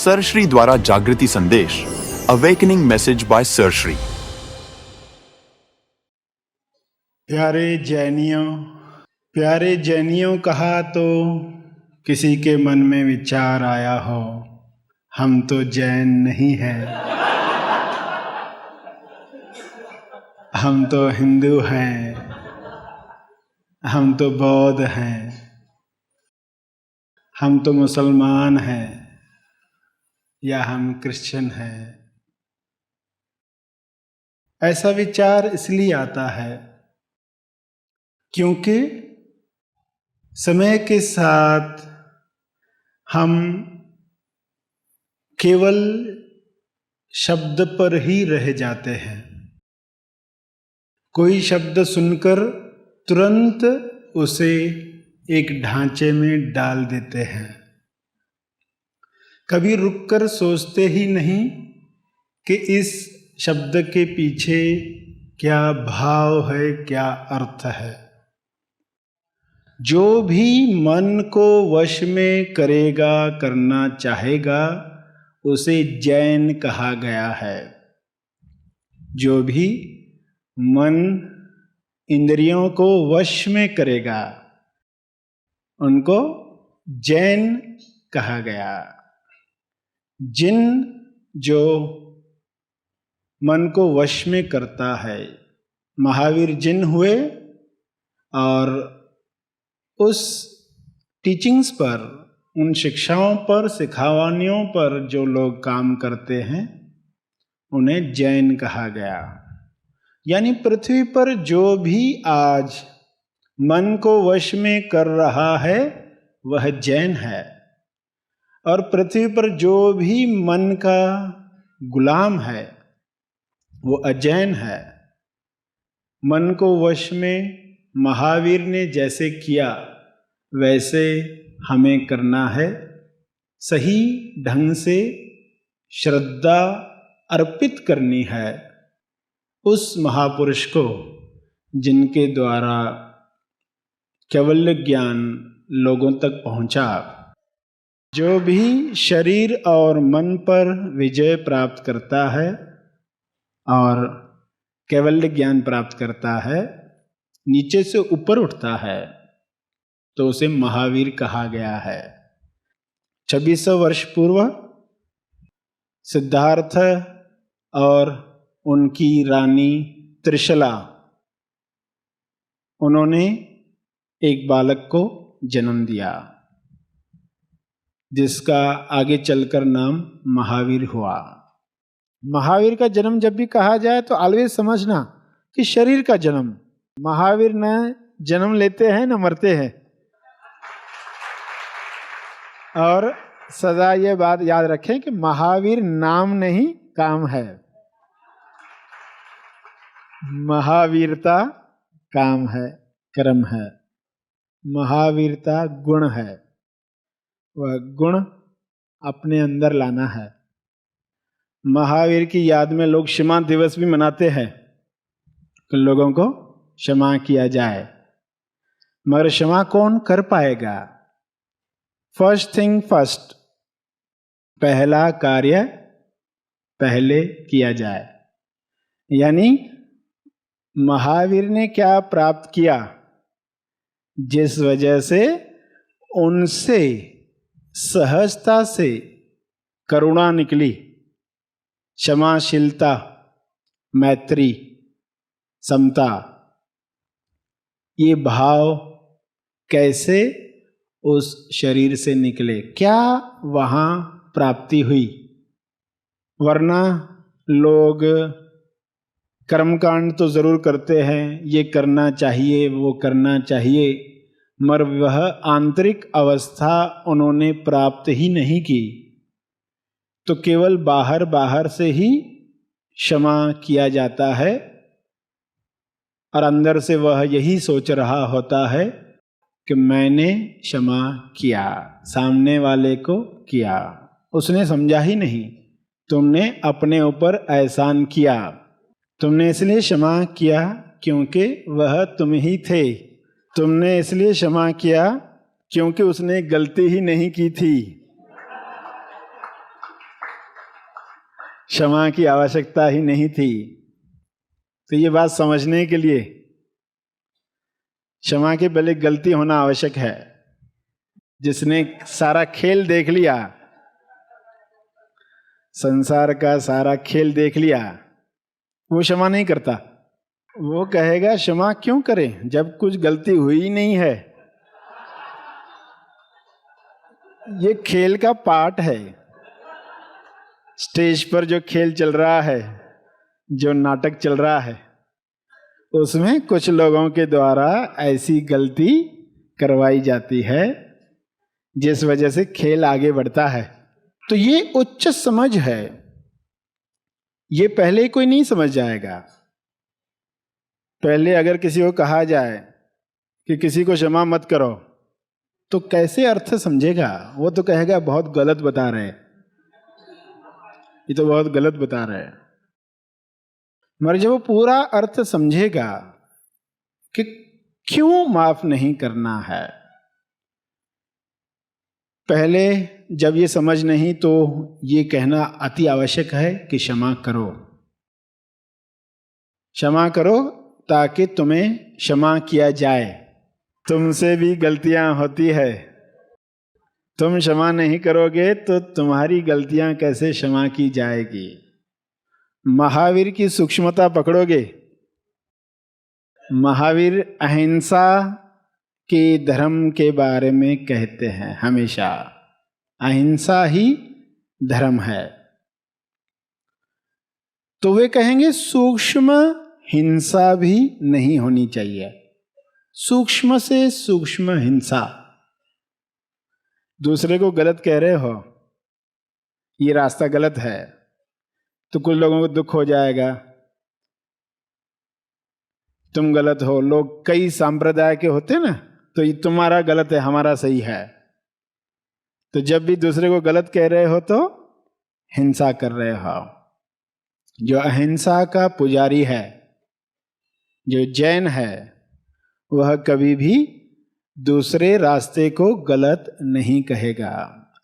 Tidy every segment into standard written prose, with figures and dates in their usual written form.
Sir Shri द्वारा जागृति संदेश, awakening message bye sir Shri. प्यारे जैनियों कहा तो किसी के मन में विचार आया हो, हम तो जैन नहीं हैं, हम तो हिंदू हैं, हम तो बौद्ध हैं, हम तो मुसलमान हैं या हम क्रिश्चियन हैं। ऐसा विचार इसलिए आता है क्योंकि समय के साथ हम केवल शब्द पर ही रह जाते हैं। कोई शब्द सुनकर तुरंत उसे एक ढांचे में डाल देते हैं, कभी रुककर सोचते ही नहीं कि इस शब्द के पीछे क्या भाव है, क्या अर्थ है। जो भी मन को वश में करेगा, करना चाहेगा, उसे जैन कहा गया है। जो भी मन इंद्रियों को वश में करेगा, उनको जैन कहा गया। जिन जो मन को वश में करता है, महावीर जिन हुए और उस टीचिंग्स पर, उन शिक्षाओं पर, सिखावानियों पर जो लोग काम करते हैं, उन्हें जैन कहा गया। यानी पृथ्वी पर जो भी आज मन को वश में कर रहा है वह जैन है, और पृथ्वी पर जो भी मन का गुलाम है वो अजैन है। मन को वश में महावीर ने जैसे किया वैसे हमें करना है। सही ढंग से श्रद्धा अर्पित करनी है उस महापुरुष को जिनके द्वारा कैवल्य ज्ञान लोगों तक पहुंचा। जो भी शरीर और मन पर विजय प्राप्त करता है और कैवल्य ज्ञान प्राप्त करता है, नीचे से ऊपर उठता है, तो उसे महावीर कहा गया है। 2600 वर्ष पूर्व सिद्धार्थ और उनकी रानी त्रिशला, उन्होंने एक बालक को जन्म दिया जिसका आगे चलकर नाम महावीर हुआ। महावीर का जन्म जब भी कहा जाए तो ऑलवेज समझना कि शरीर का जन्म। महावीर न जन्म लेते हैं न मरते हैं। और सदा ये बात याद रखें कि महावीर नाम नहीं, काम है। महावीरता काम है, कर्म है। महावीरता गुण है, वह गुण अपने अंदर लाना है। महावीर की याद में लोग क्षमा दिवस भी मनाते हैं कि लोगों को क्षमा किया जाए, मगर क्षमा कौन कर पाएगा? फर्स्ट थिंग फर्स्ट, पहला कार्य पहले किया जाए। यानी महावीर ने क्या प्राप्त किया जिस वजह से उनसे सहजता से करुणा निकली, क्षमाशीलता, मैत्री, समता, ये भाव कैसे उस शरीर से निकले, क्या वहाँ प्राप्ति हुई? वरना लोग कर्मकांड तो जरूर करते हैं, ये करना चाहिए, वो करना चाहिए, मगर वह आंतरिक अवस्था उन्होंने प्राप्त ही नहीं की। तो केवल बाहर बाहर से ही क्षमा किया जाता है और अंदर से वह यही सोच रहा होता है कि मैंने क्षमा किया, सामने वाले को किया। उसने समझा ही नहीं, तुमने अपने ऊपर एहसान किया। तुमने इसलिए क्षमा किया क्योंकि वह तुम ही थे। तुमने इसलिए क्षमा किया क्योंकि उसने गलती ही नहीं की थी। क्षमा की आवश्यकता ही नहीं थी। तो ये बात समझने के लिए क्षमा के पहले गलती होना आवश्यक है। जिसने सारा खेल देख लिया, संसार का सारा खेल देख लिया, वो क्षमा नहीं करता। वो कहेगा क्षमा क्यों करें जब कुछ गलती हुई ही नहीं है। ये खेल का पार्ट है। स्टेज पर जो खेल चल रहा है, जो नाटक चल रहा है, उसमें कुछ लोगों के द्वारा ऐसी गलती करवाई जाती है जिस वजह से खेल आगे बढ़ता है। तो ये उच्च समझ है। ये पहले कोई नहीं समझ जाएगा। पहले अगर किसी को कहा जाए कि किसी को क्षमा मत करो, तो कैसे अर्थ समझेगा? वो तो कहेगा बहुत गलत बता रहे, ये तो बहुत गलत बता रहे हैं। मगर जब वो पूरा अर्थ समझेगा कि क्यों माफ नहीं करना है, पहले जब ये समझ नहीं तो ये कहना अति आवश्यक है कि क्षमा करो। क्षमा करो ताकि तुम्हें क्षमा किया जाए। तुमसे भी गलतियां होती है। तुम क्षमा नहीं करोगे तो तुम्हारी गलतियां कैसे क्षमा की जाएगी? महावीर की सूक्ष्मता पकड़ोगे। महावीर अहिंसा के धर्म के बारे में कहते हैं हमेशा। अहिंसा ही धर्म है। तो वे कहेंगे सूक्ष्म हिंसा भी नहीं होनी चाहिए। सूक्ष्म से सूक्ष्म हिंसा। दूसरे को गलत कह रहे हो, ये रास्ता गलत है, तो कुछ लोगों को दुख हो जाएगा, तुम गलत हो। लोग कई संप्रदाय के होते ना, तो ये तुम्हारा गलत है, हमारा सही है। तो जब भी दूसरे को गलत कह रहे हो तो हिंसा कर रहे हो। जो अहिंसा का पुजारी है, जो जैन है, वह कभी भी दूसरे रास्ते को गलत नहीं कहेगा।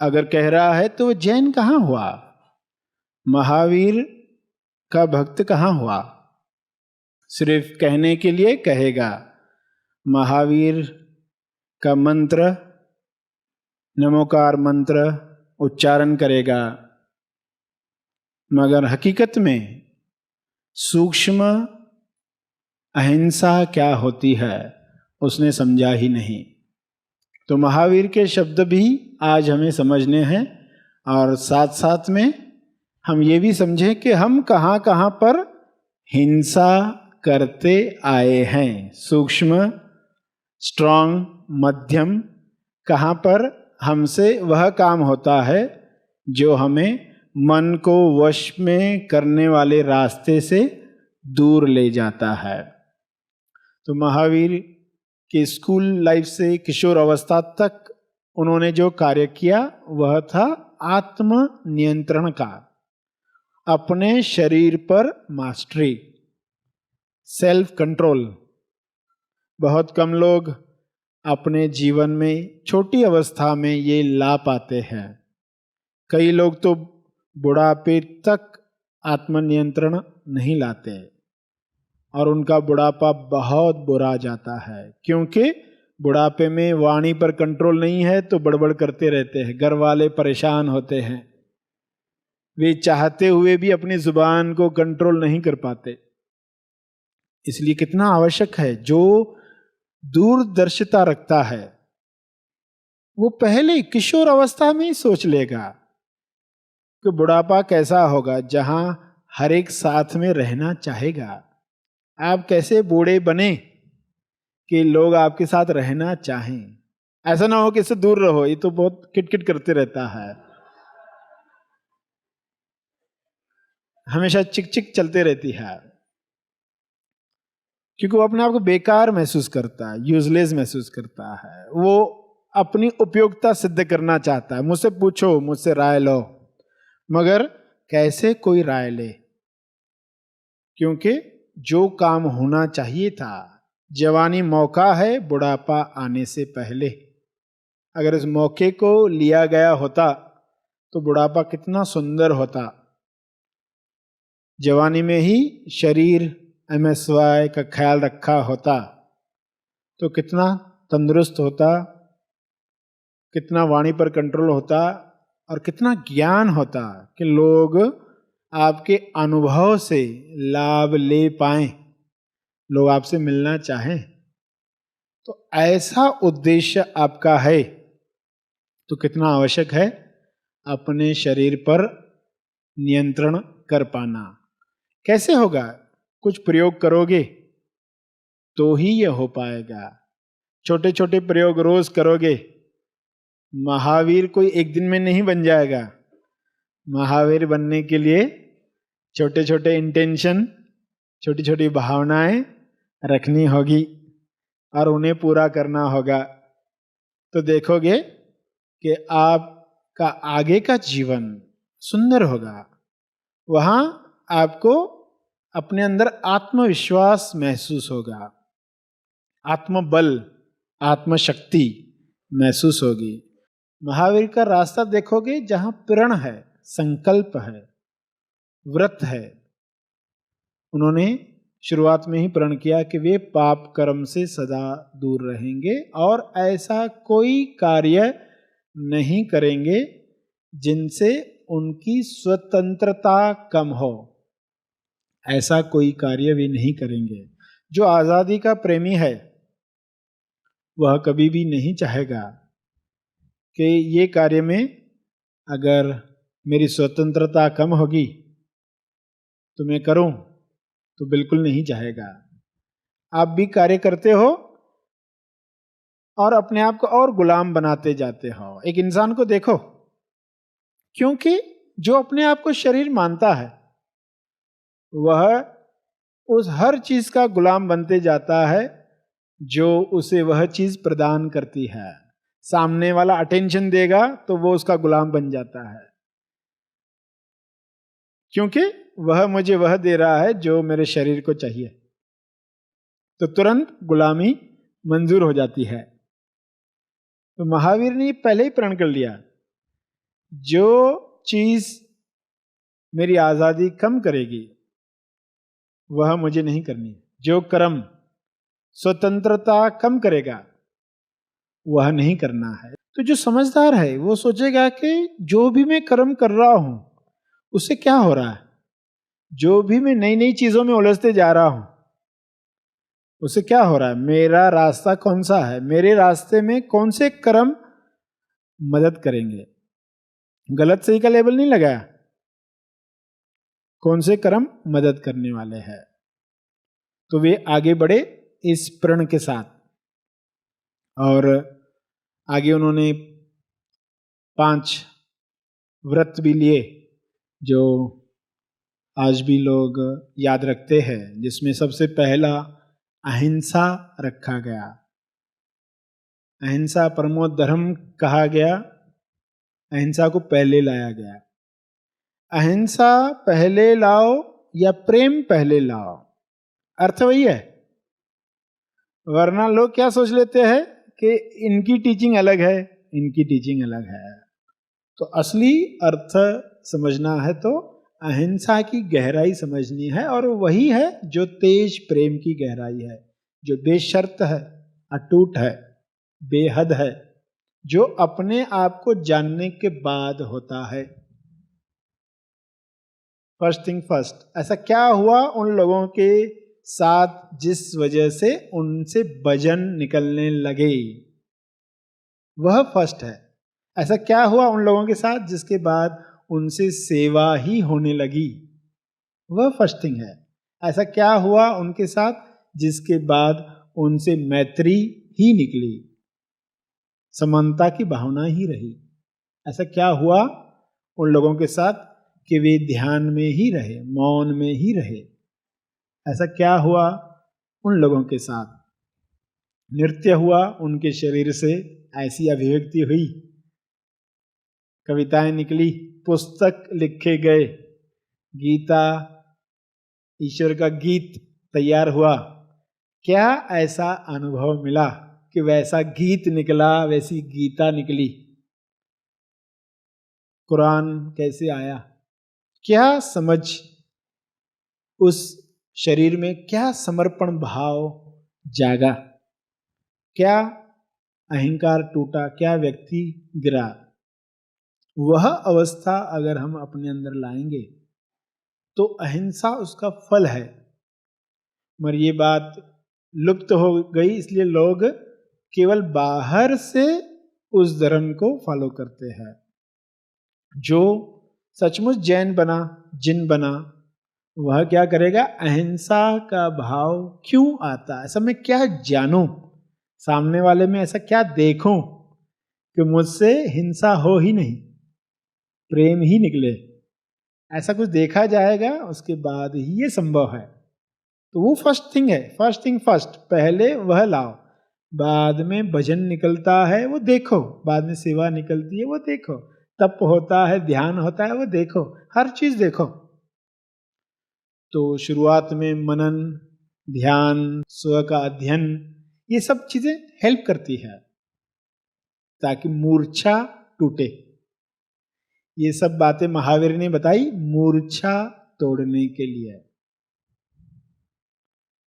अगर कह रहा है तो जैन कहाँ हुआ? महावीर का भक्त कहाँ हुआ? सिर्फ कहने के लिए कहेगा। महावीर का मंत्र, नमोकार मंत्र उच्चारण करेगा, मगर हकीकत में सूक्ष्म अहिंसा क्या होती है उसने समझा ही नहीं। तो महावीर के शब्द भी आज हमें समझने हैं, और साथ साथ में हम ये भी समझें कि हम कहाँ कहाँ पर हिंसा करते आए हैं। सूक्ष्म, स्ट्रांग, मध्यम, कहाँ पर हमसे वह काम होता है जो हमें मन को वश में करने वाले रास्ते से दूर ले जाता है। तो महावीर के स्कूल लाइफ से किशोर अवस्था तक उन्होंने जो कार्य किया वह था आत्म नियंत्रण का, अपने शरीर पर मास्टरी, सेल्फ कंट्रोल। बहुत कम लोग अपने जीवन में छोटी अवस्था में ये ला पाते हैं। कई लोग तो बुढ़ापे तक आत्मनियंत्रण नहीं लाते और उनका बुढ़ापा बहुत बुरा जाता है, क्योंकि बुढ़ापे में वाणी पर कंट्रोल नहीं है तो बड़बड़ करते रहते हैं। घर वाले परेशान होते हैं, वे चाहते हुए भी अपनी जुबान को कंट्रोल नहीं कर पाते। इसलिए कितना आवश्यक है, जो दूरदर्शिता रखता है वो पहले किशोर अवस्था में ही सोच लेगा कि बुढ़ापा कैसा होगा, जहां हर एक साथ में रहना चाहेगा। आप कैसे बूढ़े बने कि लोग आपके साथ रहना चाहें? ऐसा ना हो कि इससे दूर रहो, ये तो बहुत किटकिट करते रहता है, हमेशा चिक चिक चलते रहती है, क्योंकि वो अपने आप को बेकार महसूस करता है, यूजलेस महसूस करता है। वो अपनी उपयोगिता सिद्ध करना चाहता है। मुझसे पूछो, मुझसे राय लो, मगर कैसे कोई राय ले? क्योंकि जो काम होना चाहिए था, जवानी मौका है बुढ़ापा आने से पहले, अगर इस मौके को लिया गया होता तो बुढ़ापा कितना सुंदर होता। जवानी में ही शरीर MSY का ख्याल रखा होता तो कितना तंदुरुस्त होता, कितना वाणी पर कंट्रोल होता और कितना ज्ञान होता कि लोग आपके अनुभव से लाभ ले पाएं, लोग आपसे मिलना चाहें। तो ऐसा उद्देश्य आपका है तो कितना आवश्यक है अपने शरीर पर नियंत्रण कर पाना। कैसे होगा? कुछ प्रयोग करोगे तो ही यह हो पाएगा। छोटे छोटे प्रयोग रोज करोगे। महावीर कोई एक दिन में नहीं बन जाएगा। महावीर बनने के लिए छोटे छोटे इंटेंशन, छोटी छोटी भावनाएं रखनी होगी और उन्हें पूरा करना होगा। तो देखोगे कि आपका आगे का जीवन सुंदर होगा। वहां आपको अपने अंदर आत्मविश्वास महसूस होगा, आत्मबल, आत्मशक्ति महसूस होगी। महावीर का रास्ता देखोगे जहां प्रण है, संकल्प है, व्रत है। उन्होंने शुरुआत में ही प्रण किया कि वे पाप कर्म से सदा दूर रहेंगे और ऐसा कोई कार्य नहीं करेंगे जिनसे उनकी स्वतंत्रता कम हो। ऐसा कोई कार्य वे नहीं करेंगे। जो आजादी का प्रेमी है वह कभी भी नहीं चाहेगा कि ये कार्य में अगर मेरी स्वतंत्रता कम होगी तो मैं करूं, तो बिल्कुल नहीं चाहेगा। आप भी कार्य करते हो और अपने आप को और गुलाम बनाते जाते हो। एक इंसान को देखो, क्योंकि जो अपने आप को शरीर मानता है वह उस हर चीज का गुलाम बनते जाता है जो उसे वह चीज प्रदान करती है। सामने वाला अटेंशन देगा तो वो उसका गुलाम बन जाता है, क्योंकि वह मुझे वह दे रहा है जो मेरे शरीर को चाहिए, तो तुरंत गुलामी मंजूर हो जाती है। तो महावीर ने पहले ही प्रण कर लिया, जो चीज मेरी आजादी कम करेगी वह मुझे नहीं करनी। जो कर्म स्वतंत्रता कम करेगा वह नहीं करना है। तो जो समझदार है वो सोचेगा कि जो भी मैं कर्म कर रहा हूं उससे क्या हो रहा है, जो भी मैं नई नई चीजों में उलझते जा रहा हूं उससे क्या हो रहा है, मेरा रास्ता कौन सा है, मेरे रास्ते में कौन से कर्म मदद करेंगे। गलत सही का लेबल नहीं लगाया, कौन से कर्म मदद करने वाले हैं। तो वे आगे बढ़े इस प्रण के साथ और आगे उन्होंने 5 व्रत भी लिए जो आज भी लोग याद रखते हैं, जिसमें सबसे पहला अहिंसा रखा गया। अहिंसा परमो धर्म कहा गया, अहिंसा को पहले लाया गया। अहिंसा पहले लाओ या प्रेम पहले लाओ, अर्थ वही है। वरना लोग क्या सोच लेते हैं कि इनकी टीचिंग अलग है, इनकी टीचिंग अलग है। तो असली अर्थ समझना है तो अहिंसा की गहराई समझनी है, और वही है जो तेज प्रेम की गहराई है, जो बेशर्त है, अटूट है, बेहद है, जो अपने आप को जानने के बाद होता है। First thing first. ऐसा क्या हुआ उन लोगों के साथ जिस वजह से उनसे वजन निकलने लगे, वह फर्स्ट है। ऐसा क्या हुआ उन लोगों के साथ जिसके बाद उनसे सेवा ही होने लगी, वह फर्स्ट थिंग है। ऐसा क्या हुआ उनके साथ जिसके बाद उनसे मैत्री ही निकली, समानता की भावना ही रही। ऐसा क्या हुआ उन लोगों के साथ कि वे ध्यान में ही रहे, मौन में ही रहे। ऐसा क्या हुआ उन लोगों के साथ, नृत्य हुआ उनके शरीर से, ऐसी अभिव्यक्ति हुई, कविताएं निकली, पुस्तक लिखे गए, गीता, ईश्वर का गीत तैयार हुआ। क्या ऐसा अनुभव मिला कि वैसा गीत निकला, वैसी गीता निकली? कुरान कैसे आया? क्या समझ उस शरीर में क्या समर्पण भाव जागा, क्या अहंकार टूटा, क्या व्यक्ति गिरा। वह अवस्था अगर हम अपने अंदर लाएंगे तो अहिंसा उसका फल है। मगर ये बात लुप्त हो गई, इसलिए लोग केवल बाहर से उस धर्म को फॉलो करते हैं। जो सचमुच जैन बना, जिन बना, वह क्या करेगा, अहिंसा का भाव क्यों आता है, ऐसा मैं क्या जानूं, सामने वाले में ऐसा क्या देखूं कि मुझसे हिंसा हो ही नहीं, प्रेम ही निकले, ऐसा कुछ देखा जाएगा, उसके बाद ही ये संभव है। तो वो फर्स्ट थिंग है, फर्स्ट थिंग फर्स्ट, पहले वह लाओ, बाद में भजन निकलता है वो देखो, बाद में सेवा निकलती है वो देखो, तप होता है, ध्यान होता है वो देखो, हर चीज देखो। तो शुरुआत में मनन, ध्यान, स्व का अध्ययन, ये सब चीजें हेल्प करती है ताकि मूर्छा टूटे। ये सब बातें महावीर ने बताई मूर्छा तोड़ने के लिए।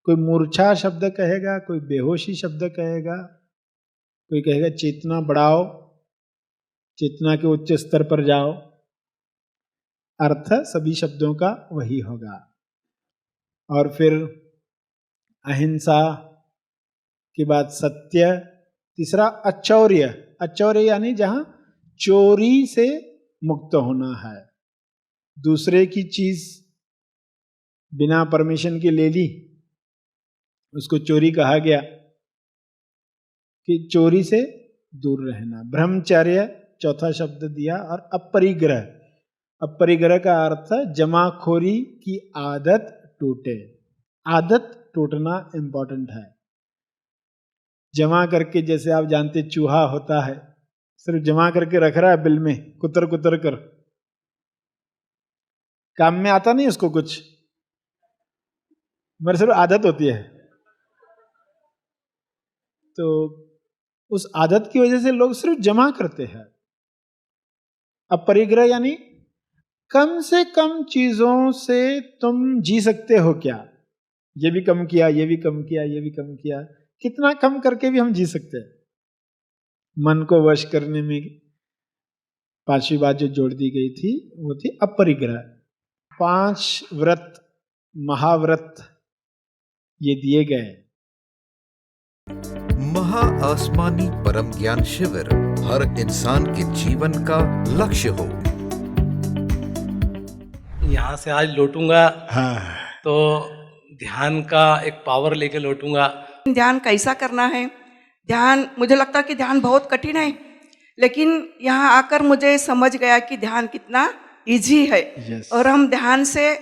कोई मूर्छा शब्द कहेगा, कोई बेहोशी शब्द कहेगा, कोई कहेगा चेतना बढ़ाओ, चेतना के उच्च स्तर पर जाओ। अर्थ सभी शब्दों का वही होगा। और फिर अहिंसा के बाद सत्य, तीसरा अचौर्य। अचौर्य यानी जहां चोरी से मुक्त होना है, दूसरे की चीज बिना परमिशन के ले ली, उसको चोरी कहा गया कि चोरी से दूर रहना। ब्रह्मचर्य चौथा शब्द दिया। और अपरिग्रह, अपरिग्रह का अर्थ जमाखोरी की आदत टूटे। आदत टूटना इंपॉर्टेंट है। जमा करके, जैसे आप जानते चूहा होता है, सिर्फ जमा करके रख रहा है बिल में, कुतर कुतर कर, काम में आता नहीं उसको कुछ, मगर सिर्फ आदत होती है। तो उस आदत की वजह से लोग सिर्फ जमा करते हैं। अपरिग्रह यानी कम से कम चीजों से तुम जी सकते हो क्या, ये भी कम किया, ये भी कम किया, ये भी कम किया, कितना कम करके भी हम जी सकते हैं। मन को वश करने में पांचवी बात जो जोड़ दी गई थी वो थी अपरिग्रह। 5 व्रत, महाव्रत ये दिए गए। महा आसमानी परम ज्ञान शिविर हर इंसान के जीवन का लक्ष्य हो। यहाँ से आज लौटूंगा हाँ, तो ध्यान का एक पावर लेके लौटूंगा। ध्यान कैसा करना है, ध्यान, मुझे लगता है कि ध्यान बहुत कठिन है, लेकिन यहाँ आकर मुझे समझ गया कि ध्यान कितना इजी है। Yes. और हम ध्यान से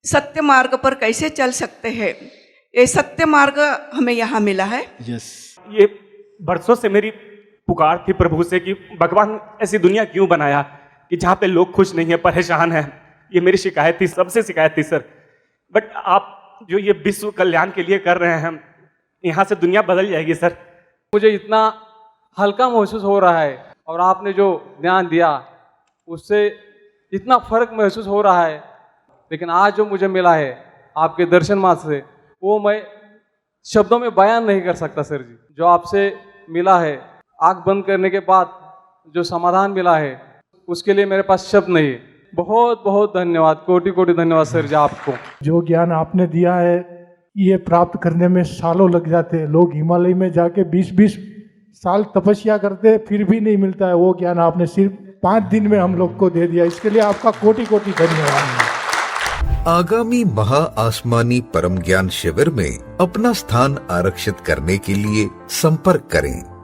सत्य मार्ग पर कैसे चल सकते हैं, ये सत्य मार्ग हमें यहाँ मिला है। यस। ये बरसों से मेरी पुकार थी प्रभु से कि भगवान ऐसी दुनिया क्यों बनाया कि जहाँ पे लोग खुश नहीं है, परेशान है। ये मेरी शिकायत थी, सबसे शिकायत थी सर। बट आप जो ये विश्व कल्याण के लिए कर रहे हैं, यहाँ से दुनिया बदल जाएगी सर। मुझे इतना हल्का महसूस हो रहा है और आपने जो ज्ञान दिया उससे इतना फर्क महसूस हो रहा है। लेकिन आज जो मुझे मिला है आपके दर्शन मात्र से, वो मैं शब्दों में बयान नहीं कर सकता सर जी। जो आपसे मिला है, आँख बंद करने के बाद जो समाधान मिला है, उसके लिए मेरे पास शब्द नहीं है। बहुत बहुत धन्यवाद, कोटि कोटि धन्यवाद सर जी आपको। जो ज्ञान आपने दिया है ये प्राप्त करने में सालों लग जाते हैं। लोग हिमालय में जाके 20-20 साल तपस्या करते हैं, फिर भी नहीं मिलता है। वो ज्ञान आपने सिर्फ 5 दिन में हम लोग को दे दिया, इसके लिए आपका कोटि कोटि धन्यवाद। आगामी महा आसमानी परम ज्ञान शिविर में अपना स्थान आरक्षित करने के लिए संपर्क करें।